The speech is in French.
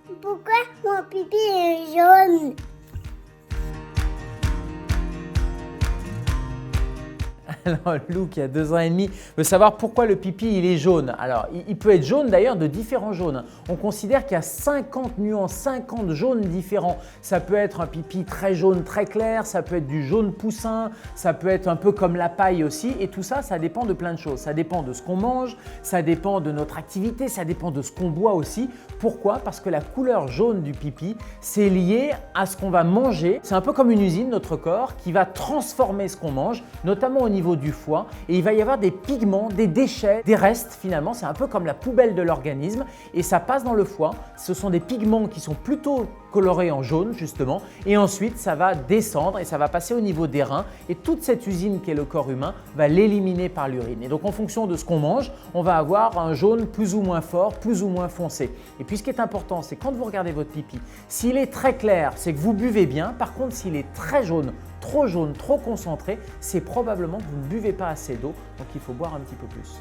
Pourquoi mon pipi est jaune? Alors Lou, qui a 2 ans et demi, veut savoir pourquoi le pipi il est jaune. Alors il peut être jaune d'ailleurs de différents jaunes. On considère qu'il y a 50 nuances, 50 jaunes différents. Ça peut être un pipi très jaune, très clair, ça peut être du jaune poussin, ça peut être un peu comme la paille aussi. Et tout ça, ça dépend de plein de choses. Ça dépend de ce qu'on mange, ça dépend de notre activité, ça dépend de ce qu'on boit aussi. Pourquoi? Parce que la couleur jaune du pipi, c'est lié à ce qu'on va manger. C'est un peu comme une usine, notre corps, qui va transformer ce qu'on mange, notamment au niveau du foie, et il va y avoir des pigments, des déchets, des restes finalement, c'est un peu comme la poubelle de l'organisme et ça passe dans le foie. Ce sont des pigments qui sont plutôt colorés en jaune justement et ensuite ça va descendre et ça va passer au niveau des reins et toute cette usine qu'est le corps humain va l'éliminer par l'urine. Et donc en fonction de ce qu'on mange, on va avoir un jaune plus ou moins fort, plus ou moins foncé. Et puis ce qui est important, c'est quand vous regardez votre pipi, s'il est très clair, c'est que vous buvez bien. Par contre, s'il est très jaune, trop concentré, c'est probablement que vous ne buvez pas assez d'eau, donc il faut boire un petit peu plus.